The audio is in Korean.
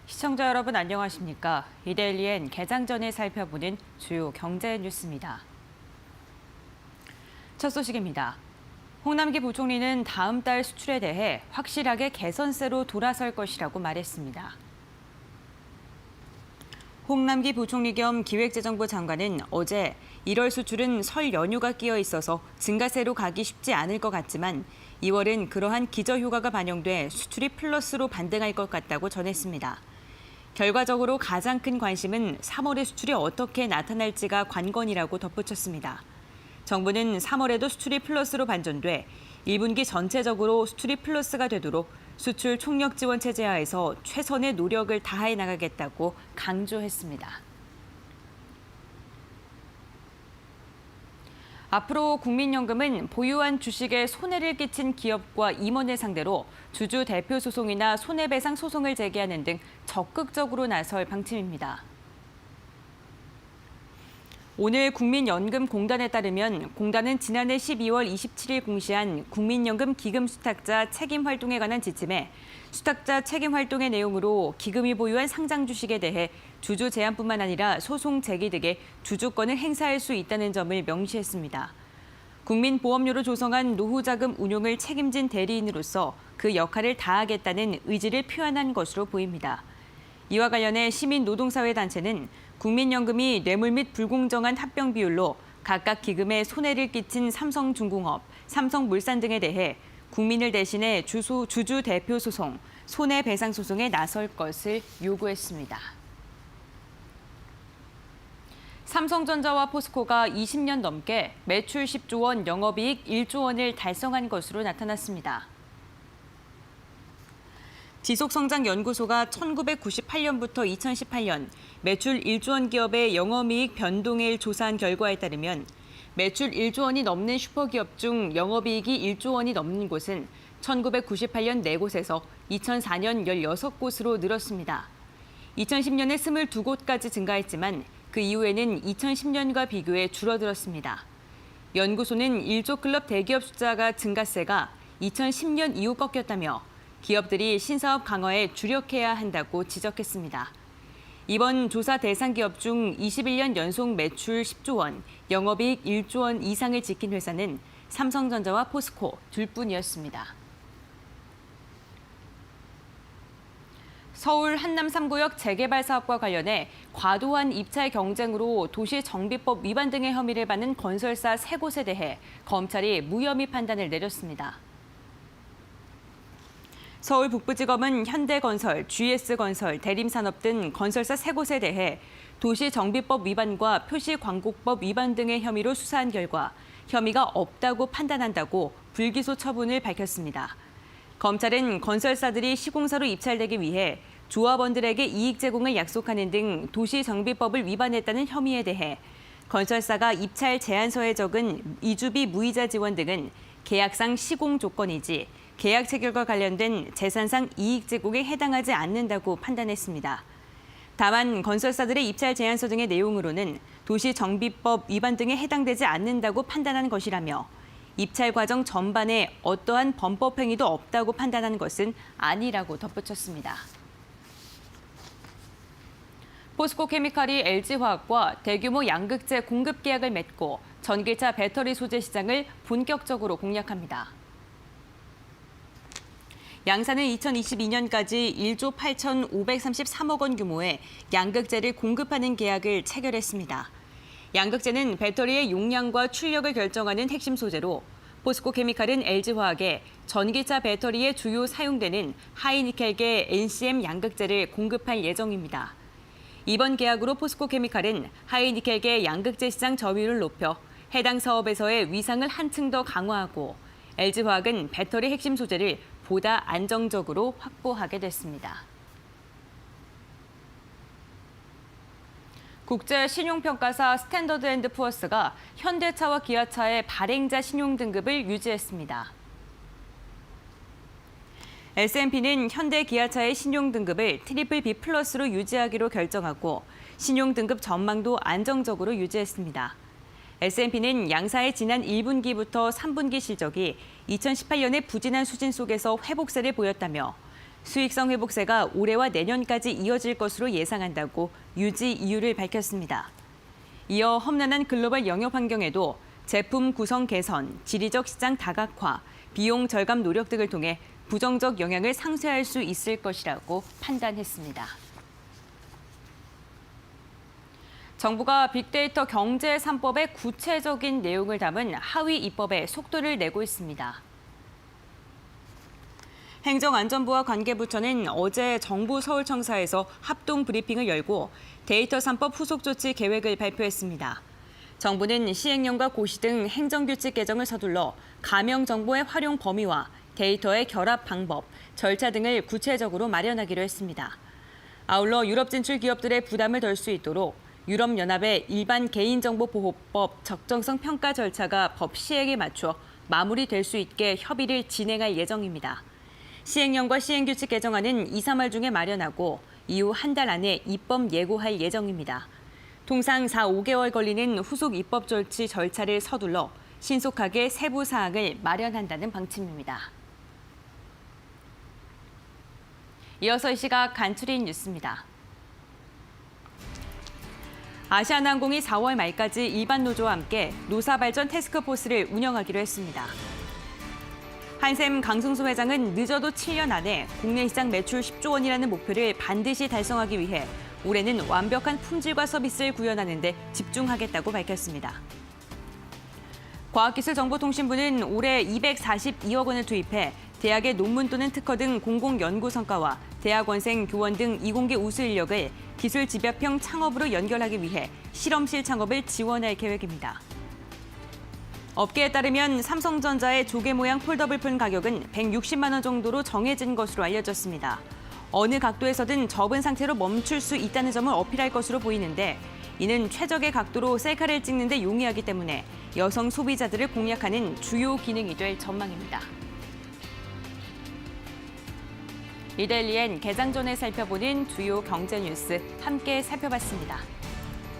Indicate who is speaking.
Speaker 1: 시청자 여러분 안녕하십니까? 이데일리엔 개장 전에 살펴보는 주요 경제 뉴스입니다. 첫 소식입니다. 홍남기 부총리는 다음 달 수출에 대해 확실하게 개선세로 돌아설 것이라고 말했습니다. 홍남기 부총리 겸 기획재정부 장관은 어제 1월 수출은 설 연휴가 끼어 있어서 증가세로 가기 쉽지 않을 것 같지만 2월은 그러한 기저효과가 반영돼 수출이 플러스로 반등할 것 같다고 전했습니다. 결과적으로 가장 큰 관심은 3월의 수출이 어떻게 나타날지가 관건이라고 덧붙였습니다. 정부는 3월에도 수출이 플러스로 반전돼 1분기 전체적으로 수출이 플러스가 되도록 수출 총력 지원 체제 하에서 최선의 노력을 다해 나가겠다고 강조했습니다. 앞으로 국민연금은 보유한 주식에 손해를 끼친 기업과 임원을 상대로 주주 대표 소송이나 손해배상 소송을 제기하는 등 적극적으로 나설 방침입니다. 오늘 국민연금공단에 따르면 공단은 지난해 12월 27일 공시한 국민연금 기금 수탁자 책임 활동에 관한 지침에 수탁자 책임 활동의 내용으로 기금이 보유한 상장 주식에 대해 주주 제한뿐만 아니라 소송 제기 등의 주주권을 행사할 수 있다는 점을 명시했습니다. 국민보험료로 조성한 노후자금 운용을 책임진 대리인으로서 그 역할을 다하겠다는 의지를 표현한 것으로 보입니다. 이와 관련해 시민노동사회단체는 국민연금이 뇌물 및 불공정한 합병 비율로 각각 기금에 손해를 끼친 삼성중공업, 삼성물산 등에 대해 국민을 대신해 주주 대표 소송, 손해배상 소송에 나설 것을 요구했습니다. 삼성전자와 포스코가 20년 넘게 매출 10조 원, 영업이익 1조 원을 달성한 것으로 나타났습니다. 지속성장연구소가 1998년부터 2018년 매출 1조 원 기업의 영업이익 변동을 조사한 결과에 따르면 매출 1조 원이 넘는 슈퍼기업 중 영업이익이 1조 원이 넘는 곳은 1998년 4곳에서 2004년 16곳으로 늘었습니다. 2010년에 22곳까지 증가했지만 그 이후에는 2010년과 비교해 줄어들었습니다. 연구소는 1조 클럽 대기업 숫자가 증가세가 2010년 이후 꺾였다며 기업들이 신사업 강화에 주력해야 한다고 지적했습니다. 이번 조사 대상 기업 중 21년 연속 매출 10조 원, 영업이익 1조 원 이상을 지킨 회사는 삼성전자와 포스코 둘뿐이었습니다. 서울 한남 3구역 재개발 사업과 관련해 과도한 입찰 경쟁으로 도시정비법 위반 등의 혐의를 받는 건설사 3곳에 대해 검찰이 무혐의 판단을 내렸습니다. 서울 북부지검은 현대건설, GS건설, 대림산업 등 건설사 3곳에 대해 도시정비법 위반과 표시광고법 위반 등의 혐의로 수사한 결과 혐의가 없다고 판단한다고 불기소 처분을 밝혔습니다. 검찰은 건설사들이 시공사로 입찰되기 위해 조합원들에게 이익 제공을 약속하는 등 도시정비법을 위반했다는 혐의에 대해 건설사가 입찰 제안서에 적은 이주비 무이자 지원 등은 계약상 시공 조건이지 계약 체결과 관련된 재산상 이익 제공에 해당하지 않는다고 판단했습니다. 다만 건설사들의 입찰 제안서 등의 내용으로는 도시정비법 위반 등에 해당되지 않는다고 판단한 것이라며 입찰 과정 전반에 어떠한 범법 행위도 없다고 판단한 것은 아니라고 덧붙였습니다. 포스코케미칼이 LG화학과 대규모 양극재 공급 계약을 맺고 전기차 배터리 소재 시장을 본격적으로 공략합니다. 양사는 2022년까지 1조 8,533억 원 규모의 양극재를 공급하는 계약을 체결했습니다. 양극재는 배터리의 용량과 출력을 결정하는 핵심 소재로 포스코케미칼은 LG화학에 전기차 배터리에 주요 사용되는 하이니켈계 NCM 양극재를 공급할 예정입니다. 이번 계약으로 포스코케미칼은 하이니켈계 양극재 시장 점유율을 높여 해당 사업에서의 위상을 한층 더 강화하고 LG화학은 배터리 핵심 소재를 보다 안정적으로 확보하게 됐습니다. 국제 신용평가사 스탠더드앤드푸어스가 현대차와 기아차의 발행자 신용 등급을 유지했습니다. S&P는 현대 기아차의 신용 등급을 BBB 플러스로 유지하기로 결정하고 신용 등급 전망도 안정적으로 유지했습니다. S&P는 양사의 지난 1분기부터 3분기 실적이 2018년의 부진한 수진 속에서 회복세를 보였다며 수익성 회복세가 올해와 내년까지 이어질 것으로 예상한다고 유지 이유를 밝혔습니다. 이어 험난한 글로벌 영업 환경에도 제품 구성 개선, 지리적 시장 다각화, 비용 절감 노력 등을 통해 부정적 영향을 상쇄할 수 있을 것이라고 판단했습니다. 정부가 빅데이터 경제 3법의 구체적인 내용을 담은 하위 입법에 속도를 내고 있습니다. 행정안전부와 관계부처는 어제 정부 서울청사에서 합동 브리핑을 열고 데이터 3법 후속 조치 계획을 발표했습니다. 정부는 시행령과 고시 등 행정규칙 개정을 서둘러 가명 정보의 활용 범위와 데이터의 결합 방법, 절차 등을 구체적으로 마련하기로 했습니다. 아울러 유럽 진출 기업들의 부담을 덜 수 있도록 유럽연합의 일반 개인정보보호법 적정성 평가 절차가 법 시행에 맞춰 마무리될 수 있게 협의를 진행할 예정입니다. 시행령과 시행규칙 개정안은 2, 3월 중에 마련하고 이후 한 달 안에 입법 예고할 예정입니다. 통상 4, 5개월 걸리는 후속 입법 조치 절차를 서둘러 신속하게 세부 사항을 마련한다는 방침입니다. 이어서 이 시각 간추린 뉴스입니다. 아시아나항공이 4월 말까지 일반 노조와 함께 노사발전 태스크포스를 운영하기로 했습니다. 한샘 강승수 회장은 늦어도 7년 안에 국내 시장 매출 10조 원이라는 목표를 반드시 달성하기 위해 올해는 완벽한 품질과 서비스를 구현하는 데 집중하겠다고 밝혔습니다. 과학기술정보통신부는 올해 242억 원을 투입해 대학의 논문 또는 특허 등 공공연구 성과와 대학원생, 교원 등 이공계 우수 인력을 기술 집약형 창업으로 연결하기 위해 실험실 창업을 지원할 계획입니다. 업계에 따르면 삼성전자의 조개 모양 폴더블 가격은 160만 원 정도로 정해진 것으로 알려졌습니다. 어느 각도에서든 접은 상태로 멈출 수 있다는 점을 어필할 것으로 보이는데 이는 최적의 각도로 셀카를 찍는 데 용이하기 때문에 여성 소비자들을 공략하는 주요 기능이 될 전망입니다. 이데일리엔 개장 전에 살펴보는 주요 경제 뉴스 함께 살펴봤습니다.